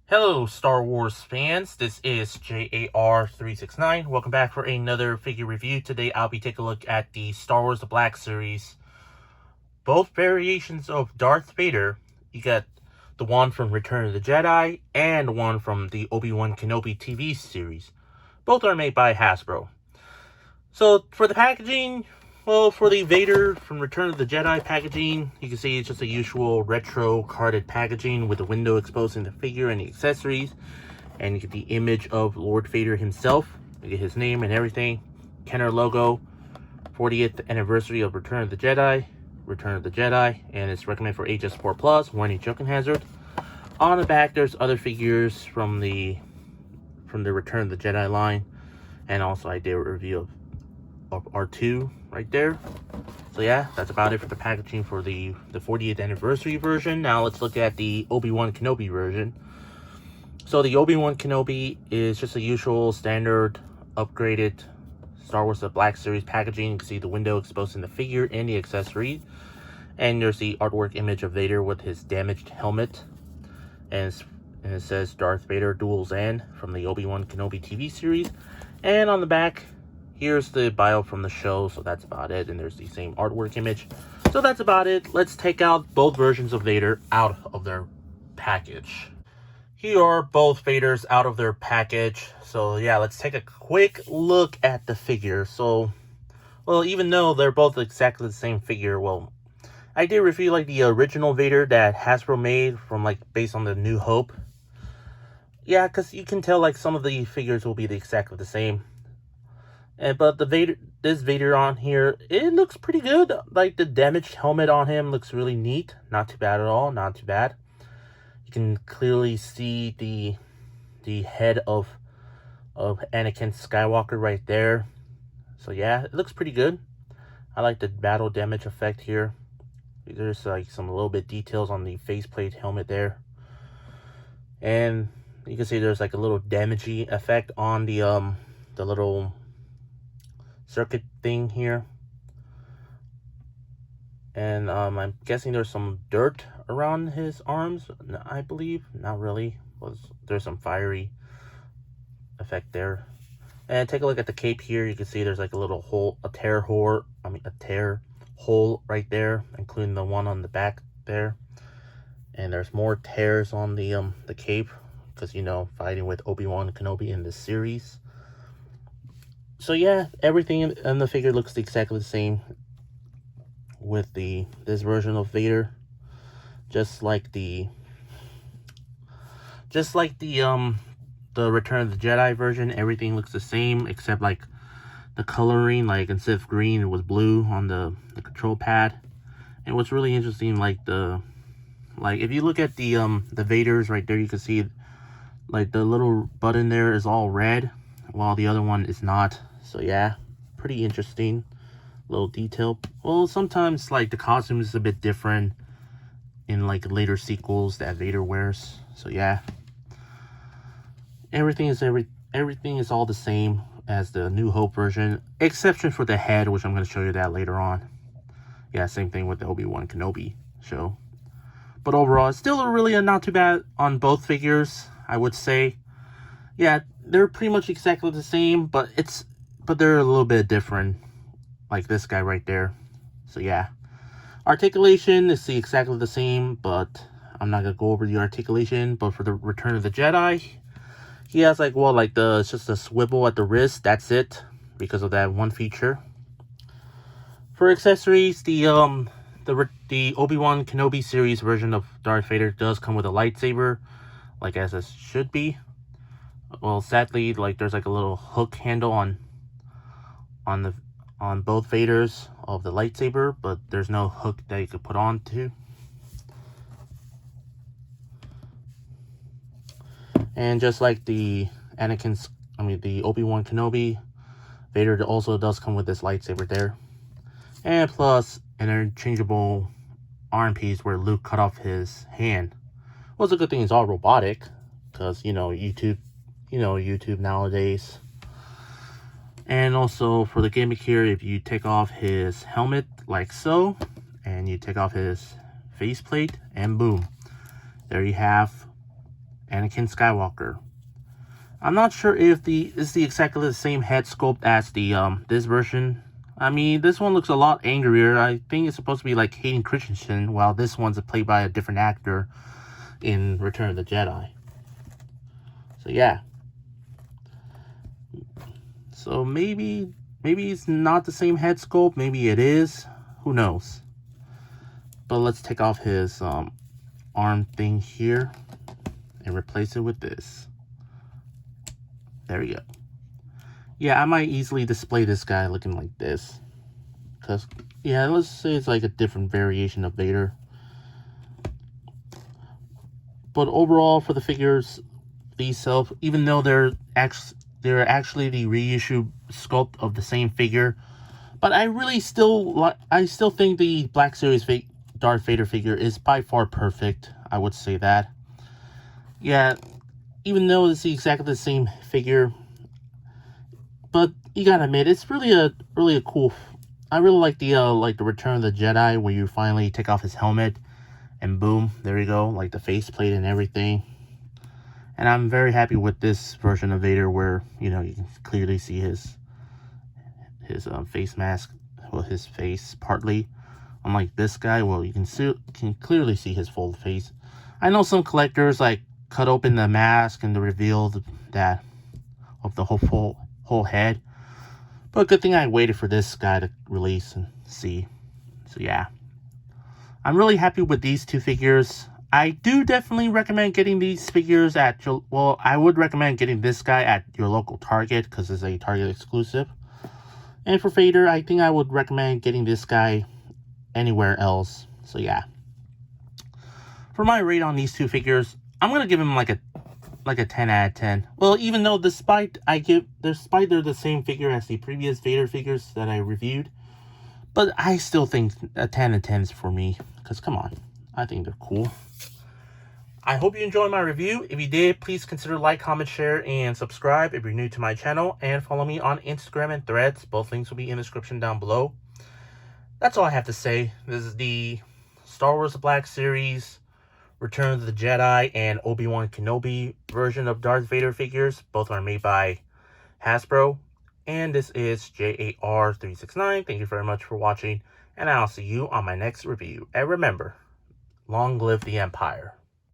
Hello, Star Wars fans. This is J.A.R. 369. Welcome back for another figure review. Today, I'll be taking a look at the Star Wars The Black Series. Both variations of Darth Vader. You got the one from Return of the Jedi and one from the Obi-Wan Kenobi TV series. Both are made by Hasbro. So, for the packaging, well, for the Vader from Return of the Jedi packaging, you can see it's just a usual retro carded packaging with the window exposing the figure and the accessories. And you get the image of Lord Vader himself. You get his name and everything. Kenner logo. 40th anniversary of Return of the Jedi. And it's recommended for ages 4+. Warning: choking hazard. On the back, there's other figures from the Return of the Jedi line. And also, I did a review of R2 right there. So yeah, that's about it for the packaging for the 40th anniversary version. Now let's look at the Obi-Wan Kenobi version. So the Obi-Wan Kenobi is just the usual standard upgraded Star Wars The Black Series packaging. You can see the window exposing the figure and the accessory. And there's the artwork image of Vader with his damaged helmet. And it says Darth Vader Duel's End from the Obi-Wan Kenobi TV series. And on the back, here's the bio from the show, so that's about it. And there's the same artwork image. So that's about it. Let's take out both versions of Vader out of their package. Here are both Vaders out of their package. So yeah, let's take a quick look at the figure. So, well, even though they're both exactly the same figure, well, I did review like the original Vader that Hasbro made from like based on the New Hope. Yeah, because you can tell like some of the figures will be exactly the same. But this Vader on here, it looks pretty good. Like the damaged helmet on him looks really neat. Not too bad at all. Not too bad. You can clearly see the head of Anakin Skywalker right there. So yeah, it looks pretty good. I like the battle damage effect here. There's like some little bit details on the faceplate helmet there. And you can see there's like a little damagey effect on the little circuit thing here. And I'm guessing there's some dirt around his arms, I believe. Not really. There's some fiery effect there. And take a look at the cape here. You can see there's like a little hole, a tear hole right there, including the one on the back there. And there's more tears on the cape because, you know, fighting with Obi-Wan Kenobi in this series. So yeah, everything in the figure looks exactly the same with this version of Vader. Just like the Return of the Jedi version, everything looks the same except like the coloring, like instead of green, it was blue on the control pad. And what's really interesting, like if you look at the Vaders right there, you can see like the little button there is all red, while the other one is not. So yeah, pretty interesting little detail. Well, sometimes like the costume is a bit different in like later sequels that Vader wears. So yeah, everything is all the same as the New Hope version, exception for the head, which I'm going to show you that later on. Yeah, same thing with the Obi-Wan Kenobi show. But overall, it's still really not too bad on both figures, I would say. Yeah, they're pretty much exactly the same, but they're a little bit different, like this guy right there. So yeah, articulation is exactly the same, but I'm not gonna go over the articulation. But for the Return of the Jedi, he has like it's just a swivel at the wrist. That's it, because of that one feature. For accessories, the Obi-Wan Kenobi series version of Darth Vader does come with a lightsaber, like as it should be. Well, sadly, like there's like a little hook handle on both Vaders of the lightsaber, but there's no hook that you could put on to. And just like the Obi-Wan Kenobi, Vader also does come with this lightsaber there. And plus, an interchangeable arm piece where Luke cut off his hand. Well, it's a good thing it's all robotic, because, YouTube nowadays. And also, for the gimmick here, if you take off his helmet, like so, and you take off his faceplate, and boom, there you have Anakin Skywalker. I'm not sure if is the exactly the same head sculpt as the this version. I mean, this one looks a lot angrier. I think it's supposed to be like Hayden Christensen, while this one's played by a different actor in Return of the Jedi. So yeah. So maybe it's not the same head sculpt. Maybe it is. Who knows? But let's take off his arm thing here and replace it with this. There we go. Yeah, I might easily display this guy looking like this. Because, yeah, let's say it's like a different variation of Vader. But overall, for the figures themselves, even though they're actually the reissue sculpt of the same figure, but I still think the Black Series Darth Vader figure is by far perfect. I would say that. Yeah, even though it's exactly the same figure, but you gotta admit, it's really a cool. I really like the Return of the Jedi, where you finally take off his helmet, and boom, there you go, like the faceplate and everything. And I'm very happy with this version of Vader, where you can clearly see his face mask, well, his face partly. Unlike this guy, well, you can clearly see his full face. I know some collectors like cut open the mask and reveal that of the whole head. But good thing I waited for this guy to release and see. So yeah, I'm really happy with these two figures. I do definitely recommend getting these figures at I would recommend getting this guy at your local Target because it's a Target exclusive. And for Vader, I think I would recommend getting this guy anywhere else. So yeah. For my rate on these two figures, I'm gonna give him like a 10 out of 10. Well, even though despite they're the same figure as the previous Vader figures that I reviewed, but I still think a 10 out of 10 is for me. Because come on, I think they're cool. I hope you enjoyed my review. If you did, please consider like, comment, share, and subscribe if you're new to my channel. And follow me on Instagram and Threads. Both links will be in the description down below. That's all I have to say. This is the Star Wars The Black Series, Return of the Jedi, and Obi-Wan Kenobi version of Darth Vader figures. Both are made by Hasbro. And this is J.A.R. 369. Thank you very much for watching. And I'll see you on my next review. And remember, long live the Empire.